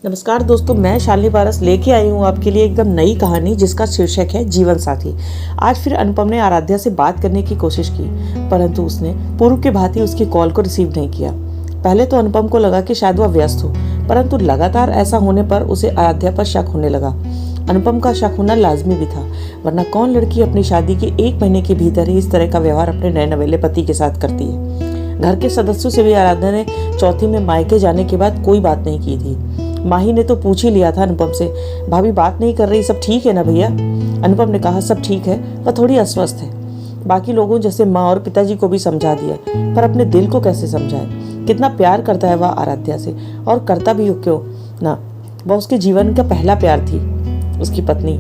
नमस्कार दोस्तों, मैं शालिनी पारस लेके आई हूँ आपके लिए एकदम नई कहानी जिसका शीर्षक है जीवन साथी। आज फिर अनुपम ने आराध्या से बात करने की कोशिश की, परंतु उसने पूर्व के भांति उसकी कॉल को रिसीव नहीं किया। पहले तो अनुपम को लगा कि शायद वह व्यस्त हो, परंतु लगातार ऐसा होने पर उसे आराध्या पर शक होने लगा। अनुपम का शक होना लाजमी भी था, वरना कौन लड़की अपनी शादी के 1 महीने के भीतर ही इस तरह का व्यवहार अपने नए नवेले पति के साथ करती है। घर के सदस्यों से भी आराध्या ने चौथी में मायके जाने के बाद कोई बात नहीं की थी। माही ने तो पूछ ही लिया था अनुपम से, भाभी बात नहीं कर रही, सब ठीक है ना भैया? अनुपम ने कहा सब ठीक है, वह थोड़ी अस्वस्थ है। बाकी लोगों जैसे माँ और पिताजी को भी समझा दिया, पर अपने दिल को कैसे समझाए? कितना प्यार करता है वह आराध्या से, और करता भी क्यों ना, वह उसके जीवन का पहला प्यार थी, उसकी पत्नी।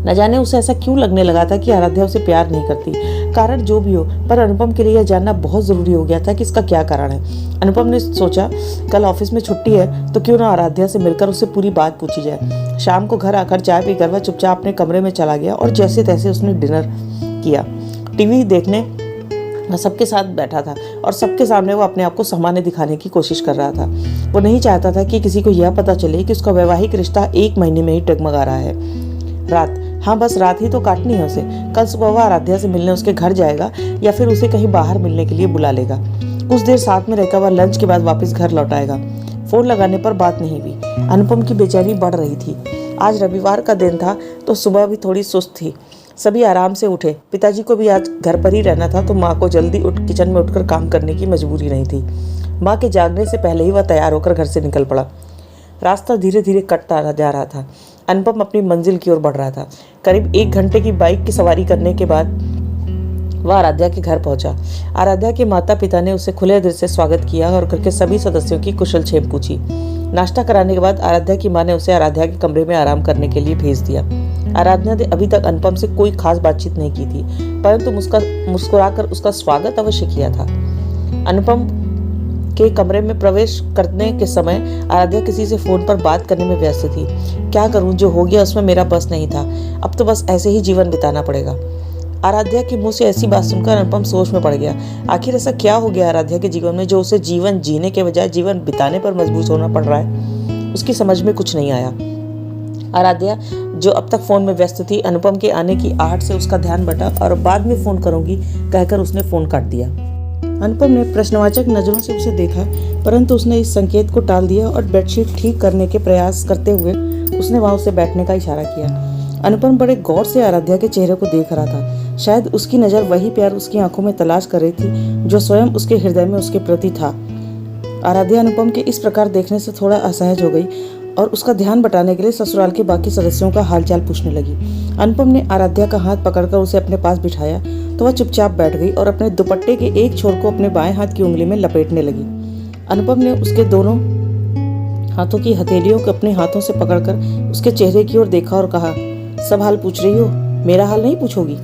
न जाने उसे ऐसा क्यों लगने लगा था कि आराध्या उसे प्यार नहीं करती। कारण जो भी हो, पर अनुपम के लिए यह जानना बहुत जरूरी हो गया था कि इसका क्या कारण है। अनुपम ने सोचा कल ऑफिस में छुट्टी है तो क्यों ना आराध्या से मिलकर उससे पूरी बात पूछी जाए। शाम को घर आकर चाय पीकर वह चुपचाप अपने कमरे में चला गया और जैसे तैसे उसने डिनर किया। टीवी देखने सबके साथ बैठा था और सबके सामने वो अपने आप को सामान्य दिखाने की कोशिश कर रहा था। वो नहीं चाहता था कि किसी को यह पता चले कि उसका वैवाहिक रिश्ता 1 महीने में ही डगमगा रहा है। रात, हाँ बस रात ही तो काटनी है उसे। कल सुबह वह आराध्या से मिलने उसके घर जाएगा या फिर उसे कहीं बाहर मिलने के लिए बुला लेगा। कुछ देर साथ में रहकर वह लंच के बाद वापस घर लौट आएगा। फोन लगाने पर बात नहीं हुई। अनुपम की बेचैनी बढ़ रही थी। आज रविवार का दिन था तो सुबह भी थोड़ी सुस्त थी। सभी आराम से उठे। पिताजी को भी आज घर पर ही रहना था तो माँ को जल्दी किचन में उठकर काम करने की मजबूरी नहीं थी। माँ के जागने से पहले ही वह तैयार होकर घर से निकल पड़ा। रास्ता धीरे धीरे कटता जा रहा था। अनुपम अपनी मंजिल की ओर बढ़ रहा था। करीब 1 घंटे की बाइक की सवारी करने के बाद वह आराध्या के घर पहुंचा। आराध्या के माता पिता ने उसे खुले दिल से स्वागत किया और घर के सभी सदस्यों की कुशल क्षेम पूछी। नाश्ता कराने के बाद आराध्या की माँ ने उसे आराध्या के कमरे में आराम करने के लिए भेज दिया। आराध्या ने अभी तक अनुपम से कोई खास बातचीत नहीं की थी, परंतु मुस्कुराकर उसका स्वागत अवश्य किया था। अनुपम के कमरे में प्रवेश करने के समय आराध्या किसी से फोन पर बात करने में व्यस्त थी। क्या करूं, जो हो गया उसमें मेरा बस नहीं था, अब तो बस ऐसे ही जीवन बिताना पड़ेगा। आराध्या के मुंह से ऐसी बात सुनकर अनुपम सोच में पड़ गया। आखिर ऐसा क्या हो गया आराध्या के जीवन में जो उसे जीवन जीने के बजाय जीवन बिताने पर मजबूर होना पड़ रहा है? उसकी समझ में कुछ नहीं आया। आराध्या जो अब तक फोन में व्यस्त थी, अनुपम के आने की आहट से उसका ध्यान बटा और बाद में फोन करूंगी कहकर उसने फोन काट दिया। अनुपम ने प्रश्नवाचक नजरों से उसे देखा, परंतु उसने इस संकेत को टाल दिया और बेडशीट ठीक करने के प्रयास करते हुए उसने वहां उसे बैठने का इशारा किया। अनुपम बड़े गौर से आराध्या के चेहरे को देख रहा था। शायद उसकी नजर वही प्यार उसकी आंखों में तलाश कर रही थी जो स्वयं उसके हृदय में उसके प्रति था। आराध्या अनुपम के इस प्रकार देखने से थोड़ा असहज हो गई और उसका ध्यान बटाने के लिए ससुराल के बाकी सदस्यों का हालचाल पूछने लगी। अनुपम ने आराध्या का हाथ पकड़कर उसे अपने पास बिठाया तो वह चुपचाप बैठ गई और अपने दुपट्टे के एक छोर को अपने बाएं हाथ की उंगली में लपेटने लगी। अनुपम ने उसके दोनों हाथों की हथेलियों को अपने हाथों से पकड़कर उसके चेहरे की ओर देखा और कहा, सब हाल पूछ रही हो, मेरा हाल नहीं पूछोगी?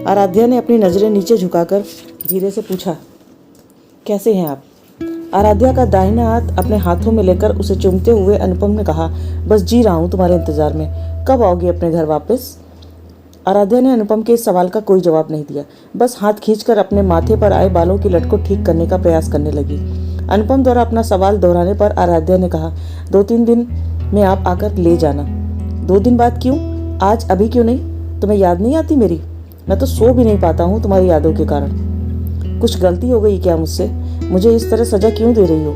आराध्या ने अपनी नजरें नीचे झुकाकर धीरे से पूछा, कैसे हैं आप? आराध्या का दाहिना हाथ अपने हाथों में लेकर उसे चूमते हुए अनुपम ने कहा, बस जी रहा हूं तुम्हारे इंतजार में, कब आओगे अपने घर वापस? आराध्या ने अनुपम के इस सवाल का कोई जवाब नहीं दिया, बस हाथ खींचकर अपने माथे पर आए बालों की लट को ठीक करने का प्रयास करने लगी। अनुपम द्वारा अपना सवाल दोहराने पर आराध्या ने कहा, 2-3 दिन में आप आकर ले जाना। 2 दिन बाद क्यों? आज अभी क्यों नहीं? तुम्हें याद नहीं आती मेरी? मैं तो सो भी नहीं पाता हूँ तुम्हारी यादों के कारण। कुछ गलती हो गई क्या मुझसे? मुझे इस तरह सजा क्यों दे रही हो?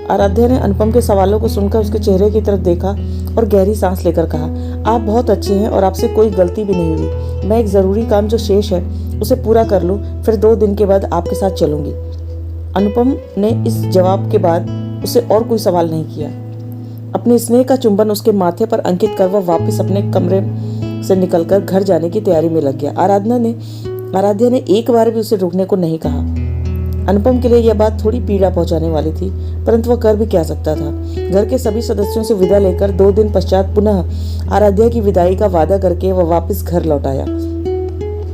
आराध्या ने अनुपम के सवालों को सुनकर उसके चेहरे की तरफ देखा और गहरी सांस लेकर कहा, आप बहुत अच्छे हैं और आपसे कोई गलती भी नहीं हुई। मैं एक जरूरी काम जो शेष है उसे पूरा कर लूं, फिर 2 दिन के बाद आपके साथ चलूंगी। अनुपम ने इस जवाब के बाद उसे और कोई सवाल नहीं किया। अपने स्नेह का चुंबन उसके माथे पर अंकित कर वह वापस अपने कमरे से निकलकर घर जाने की तैयारी में लग गया। आराध्या ने एक बार भी उसे रुकने को नहीं कहा। अनुपम के लिए यह बात थोड़ी पीड़ा पहुंचाने वाली थी, परंतु वह कर भी क्या सकता था। घर के सभी सदस्यों से विदा लेकर 2 दिन पश्चात पुनः आराध्या की विदाई का वादा करके वह वापस घर लौट आया।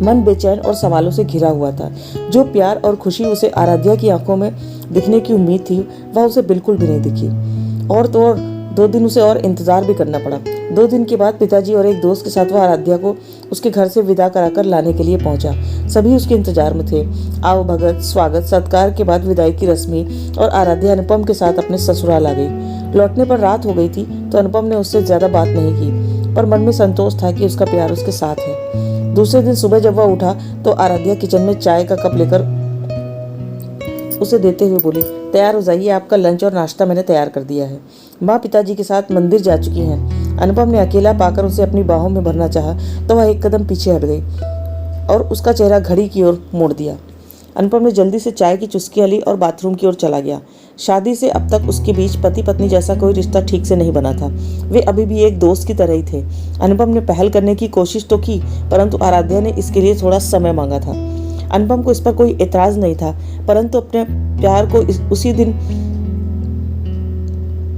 मन बेचैन और सवालों से घिरा हुआ था। जो प्यार और खुशी उसे आराध्या की आंखों में दिखने की उम्मीद थी वह उसे बिल्कुल भी नहीं दिखी। और तो और 2 दिन उसे और इंतजार भी करना पड़ा। 2 दिन के बाद पिताजी और एक दोस्त के साथ वह आराध्या को उसके घर से विदा कराकर लाने के लिए पहुंचा। सभी उसके इंतजार में थे। आव भगत, स्वागत, सत्कार के बाद विदाई की रस्में और आराध्या अनुपम के साथ अपने ससुराल आ गई। लौटने पर रात हो गई थी तो अनुपम ने उससे ज्यादा बात नहीं की, पर मन में संतोष था कि उसका प्यार उसके साथ है। दूसरे दिन सुबह जब वह उठा तो आराध्या किचन में चाय का कप लेकर उसे देते हुए बोली, तैयार हो जाइए, आपका लंच और नाश्ता मैंने तैयार कर दिया है। माँ पिताजी के साथ मंदिर जा चुकी हैं। अनुपम ने अकेला पाकर उसे अपनी बाहों में भरना चाहा तो वह एक कदम पीछे हट गई और उसका चेहरा घड़ी की ओर मोड़ दिया। अनुपम ने जल्दी से चाय की चुस्कियां ली और बाथरूम की ओर चला गया। शादी से अब तक उसके बीच पति पत्नी जैसा कोई रिश्ता ठीक से नहीं बना था। वे अभी भी एक दोस्त की तरह ही थे। अनुपम ने पहल करने की कोशिश तो की, परंतु आराध्या ने इसके लिए थोड़ा समय मांगा था। अनुपम को इस पर कोई एतराज नहीं था, परंतु अपने प्यार को उसी दिन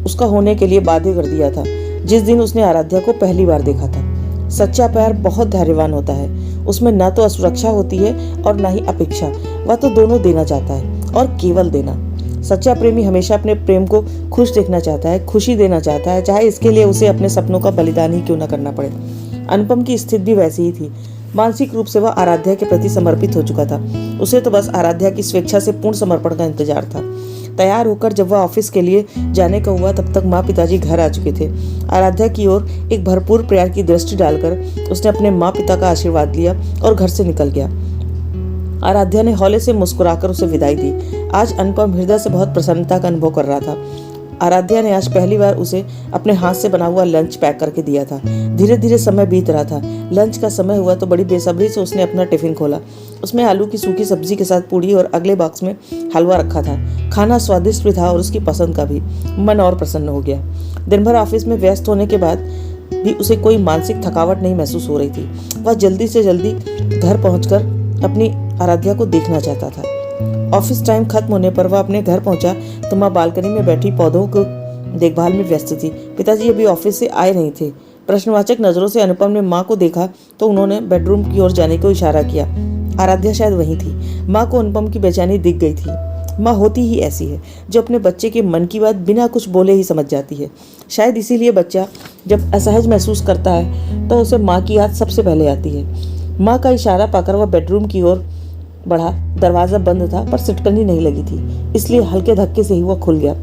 उसका होने के लिए बाध्य कर दिया था जिस दिन उसने आराध्या को पहली बार देखा था। सच्चा प्यार बहुत धैर्यवान होता है। उसमें न तो असुरक्षा होती है और न ही अपेक्षा। वह तो दोनों देना चाहता है और केवल देना। सच्चा प्रेमी हमेशा अपने प्रेम को खुश देखना चाहता है, खुशी देना चाहता है, चाहे इसके लिए उसे अपने सपनों का बलिदान ही क्यों न करना पड़े। अनुपम की स्थिति भी वैसी ही थी। मानसिक रूप से वह आराध्या के प्रति समर्पित हो चुका था। उसे तो बस आराध्या की स्वेच्छा से पूर्ण समर्पण का इंतजार था। तैयार होकर जब वह ऑफिस के लिए जाने का हुआ तब तक माँ पिताजी घर आ चुके थे। आराध्या की ओर एक भरपूर प्यार की दृष्टि डालकर उसने अपने माँ पिता का आशीर्वाद लिया और घर से निकल गया। आराध्या ने हौले से मुस्कुराकर उसे विदाई दी। आज अनुपम हृदय से बहुत प्रसन्नता का अनुभव कर रहा था। आराध्या ने आज पहली बार उसे अपने हाथ से बना हुआ लंच पैक करके दिया था। धीरे धीरे समय बीत रहा था। लंच का समय हुआ तो बड़ी बेसब्री से उसने अपना टिफिन खोला। उसमें आलू की सूखी सब्जी के साथ पूड़ी और अगले बॉक्स में हलवा रखा था। खाना स्वादिष्ट भी था और उसकी पसंद का भी। मन और प्रसन्न हो गया। दिन भर ऑफिस में व्यस्त होने के बाद भी उसे कोई मानसिक थकावट नहीं महसूस हो रही थी। वह जल्दी से जल्दी घर पहुंचकर अपनी आराध्या को देखना चाहता था। ऑफिस टाइम खत्म होने पर वह अपने घर पहुंचा तो माँ बालकनी में बैठी पौधों को देखभाल में व्यस्त थी। पिताजी अभी ऑफिस से आए नहीं थे। प्रश्नवाचक नजरों से अनुपम ने माँ को देखा तो उन्होंने बेडरूम की ओर जाने को इशारा किया। आराध्या शायद वहीं थी। माँ को अनुपम की बेचैनी दिख गई थी। माँ होती ही ऐसी है, जो अपने बच्चे के मन की बात बिना कुछ बोले ही समझ जाती है। शायद इसीलिए बच्चा जब असहज महसूस करता है तो उसे माँ की याद सबसे पहले आती है। माँ का इशारा पाकर वह बेडरूम की ओर बढ़ा। दरवाजा बंद था पर सिटकनी नहीं लगी थी, इसलिए हल्के धक्के से ही वह खुल गया।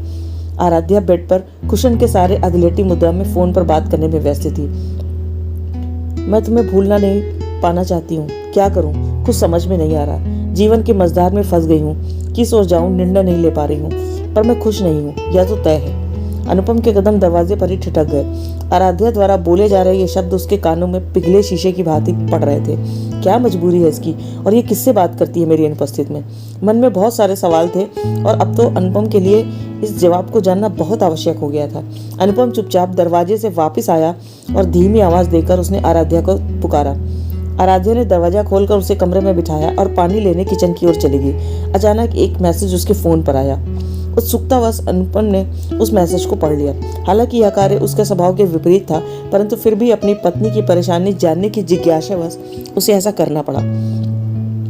आराध्या बेड पर कुशन के सारे अधलेटी मुद्रा में फोन पर बात करने में व्यस्त थी। मैं तुम्हें भूलना नहीं पाना चाहती हूँ, क्या करूँ कुछ समझ में नहीं आ रहा। जीवन के मझधार में फंस गई हूँ, किस ओर जाऊँ निर्णय नहीं ले पा रही हूँ, पर मैं खुश नहीं हूँ, यह तो तय है। अनुपम के कदम दरवाजे पर ही ठिठक गए। आराध्या द्वारा बोले जा रहे ये शब्द उसके कानों में पिघले शीशे की भांति पड़ रहे थे। क्या मजबूरी है इसकी, और ये किससे बात करती है मेरी अनुपस्थिति में। मन में बहुत सारे सवाल थे और अब तो अनुपम के लिए इस जवाब को जानना बहुत आवश्यक हो गया था। अनुपम चुपचाप दरवाजे से वापस आया और धीमी आवाज देकर उसने आराध्या को पुकारा। आराध्या ने दरवाजा खोलकर उसे कमरे में बिठाया और पानी लेने किचन की ओर चली गई। अचानक एक मैसेज उसके फोन पर आया। उत्सुकतावश अनुपम ने उस मैसेज को पढ़ लिया। हालांकि यह कार्य उसके स्वभाव के विपरीत था, परंतु फिर भी अपनी पत्नी की परेशानी जानने की जिज्ञासावश उसे ऐसा करना पड़ा।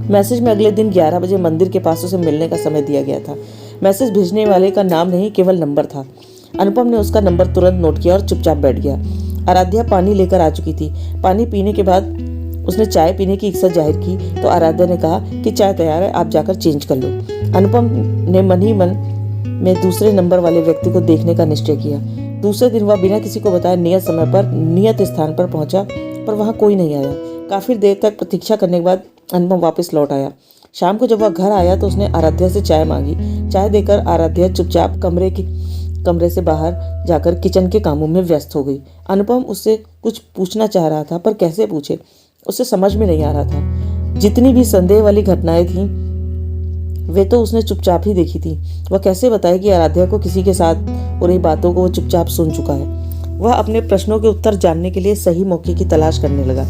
मैसेज में अगले दिन 11 बजे मंदिर के पास उसे मिलने का समय दिया गया था। मैसेज भेजने वाले का नाम नहीं, केवल नंबर था। अनुपम ने उसका नंबर तुरंत नोट किया और चुपचाप बैठ गया। आराध्या पानी लेकर आ चुकी थी। पानी पीने के बाद उसने चाय पीने की इच्छा जाहिर की तो आराध्या ने कहा कि चाय तैयार है, आप जाकर चेंज कर लो। अनुपम ने मन ही मन में दूसरे नंबर वाले व्यक्ति को देखने का निश्चय किया। दूसरे दिन वह बिना किसी को बताए नियत समय पर नियत स्थान पर पहुंचा, पर वहां कोई नहीं आया। काफी देर तक प्रतीक्षा करने के बाद अनुपम वापस लौट आया। शाम को जब वह घर आया तो उसने आराध्या से चाय मांगी। चाय देकर आराध्या चुपचाप कमरे से बाहर जाकर किचन के कामों में व्यस्त हो गई। अनुपम उससे कुछ पूछना चाह रहा था, पर कैसे पूछे उसे समझ में नहीं आ रहा था। जितनी भी संदेह वाली घटनाएं थीं वे तो उसने चुपचाप ही देखी थी। वह कैसे बताए कि आराध्या को किसी के साथ हो रही बातों को वो चुपचाप सुन चुका है। वह अपने प्रश्नों के उत्तर जानने के लिए सही मौके की तलाश करने लगा।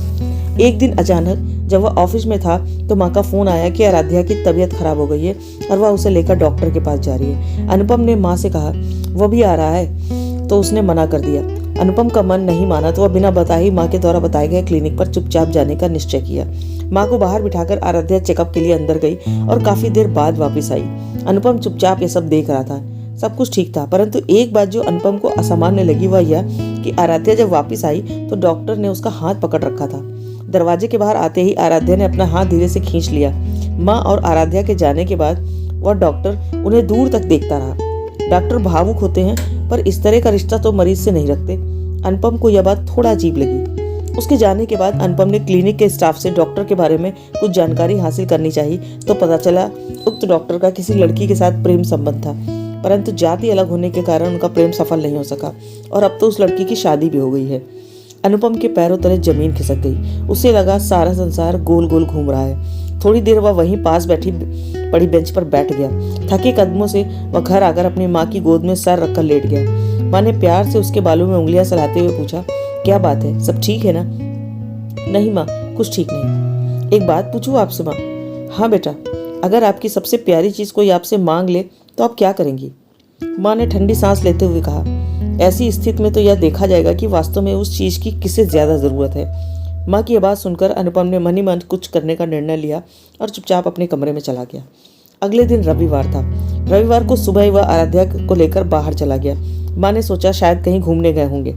एक दिन अचानक जब वह ऑफिस में था तो माँ का फोन आया कि आराध्या की तबीयत खराब हो गई है और वह उसे लेकर डॉक्टर के पास जा रही है। अनुपम ने माँ से कहा वह भी आ रहा है, तो उसने मना कर दिया। अनुपम का मन नहीं माना तो वह बिना बताए ही माँ के द्वारा बताए गए क्लिनिक पर चुपचाप जाने का निश्चय किया। माँ को बाहर बिठाकर आराध्या चेकअप के लिए अंदर गई और काफी देर बाद वापस आई। अनुपम चुपचाप ये सब देख रहा था। सब कुछ ठीक था, परंतु एक बात जो अनुपम को असामान्य लगी वह यह कि आराध्या जब वापस आई तो डॉक्टर ने उसका हाथ पकड़ रखा था। दरवाजे के बाहर आते ही आराध्या ने अपना हाथ धीरे से खींच लिया। माँ और आराध्या के जाने के बाद वह डॉक्टर उन्हें दूर तक देखता रहा। डॉक्टर भावुक होते हैं, पर इस तरह का रिश्ता तो मरीज से नहीं रखते। अनुपम को यह बात थोड़ा अजीब लगी। उसके जाने के बाद अनुपम ने क्लिनिक के स्टाफ से डॉक्टर के बारे में कुछ जानकारी हासिल करनी चाहिए तो पता चला उक्त डॉक्टर का किसी लड़की के साथ प्रेम संबंध था, परंतु जाति अलग होने के कारण उनका प्रेम सफल नहीं हो सका और अब तो उस लड़की की शादी भी हो गई है। अनुपम के पैरों तले जमीन खिसक गई। उसे लगा सारा संसार गोल गोल घूम रहा है। थोड़ी देर वह वहीं पास बैठी बड़ी बेंच पर बैठ गया। थके कदमों से वह घर आकर अपनी माँ की गोद में सर रखकर लेट गया। माँ ने प्यार से उसके बालों में उंगलियां सलाते हुए पूछा, क्या बात है, सब ठीक है ना? नहीं माँ, कुछ ठीक नहीं। एक बात पूछूं आपसे माँ? हाँ बेटा, अगर आपकी सबसे प्यारी चीज कोई आपसे मांग ले तो आप क्या करेंगी? माँ ने ठंडी सांस लेते हुए कहा, ऐसी स्थिति में तो यह देखा जाएगा कि वास्तव में उस चीज की किसे ज्यादा जरूरत है। माँ की आवाज सुनकर अनुपम ने मन ही मन कुछ करने का निर्णय लिया और चुपचाप अपने कमरे में चला गया। अगले दिन रविवार था। रविवार को सुबह ही वह आराध्या को लेकर बाहर चला गया। माँ ने सोचा शायद कहीं घूमने गए होंगे।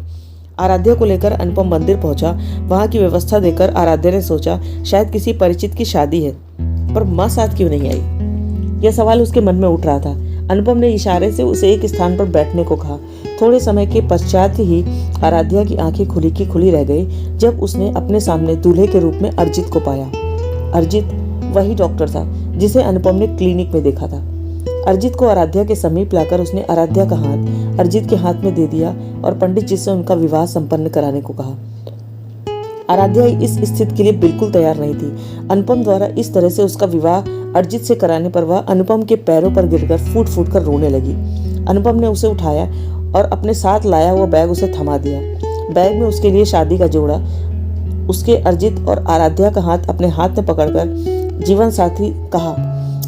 आराध्या को लेकर अनुपम मंदिर पहुंचा। वहां की व्यवस्था देखकर आराध्या ने सोचा शायद किसी परिचित की शादी है, पर माँ साथ क्यों नहीं आई? यह सवाल उसके मन में उठ रहा था। अनुपम ने इशारे से उसे एक स्थान पर बैठने को कहा। थोड़े समय के पश्चात ही आराध्या की आंखें खुली की खुली रह गई जब उसने अपने सामने दूल्हे के रूप में अर्जित को पाया। अर्जित वही डॉक्टर था जिसे अनुपम ने क्लिनिक में देखा था। अर्जित को आराध्या के समीप लाकर उसने आराध्या का हाथ अर्जित के हाथ में दे दिया और पंडित जी से उनका विवाह संपन्न कराने को कहा। आराध्या इस स्थिति के लिए बिल्कुल तैयार नहीं थी। अनुपम द्वारा इस तरह से उसका विवाह अर्जित से कराने पर वह अनुपम के पैरों पर गिरकर फूट फूट कर रोने लगी। अनुपम ने उसे उठाया और अपने साथ लाया हुआ बैग उसे थमा दिया। बैग में उसके लिए शादी का जोड़ा, उसके अर्जित और आराध्या का हाथ अपने हाथ में पकड़कर जीवन साथी कहा।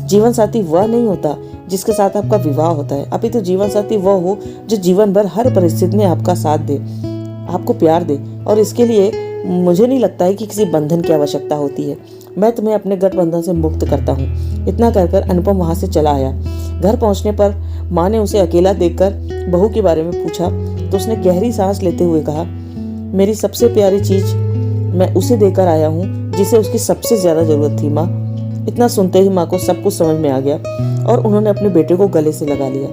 जीवन साथी वह नहीं होता जिसके साथ आपका विवाह होता है, अभी तो जीवन साथी वह हो जो जीवन भर हर परिस्थिति में आपका साथ दे, आपको प्यार दे, और इसके लिए मुझे नहीं लगता है कि किसी बंधन की आवश्यकता होती है। मैं तुम्हें अपने गठबंधन से मुक्त करता हूँ। इतना कहकर अनुपम वहां से चला आया। घर पहुंचने पर माँ ने उसे अकेला देखकर बहू के बारे में पूछा तो उसने गहरी सांस लेते हुए कहा, मेरी सबसे प्यारी चीज मैं उसे देकर आया हूँ जिसे उसकी सबसे ज्यादा जरूरत थी माँ। इतना सुनते ही माँ को सब कुछ समझ में आ गया और उन्होंने अपने बेटे को गले से लगा लिया।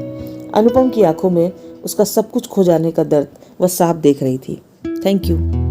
अनुपम की आंखों में उसका सब कुछ खो जाने का दर्द वह साफ देख रही थी। Thank you.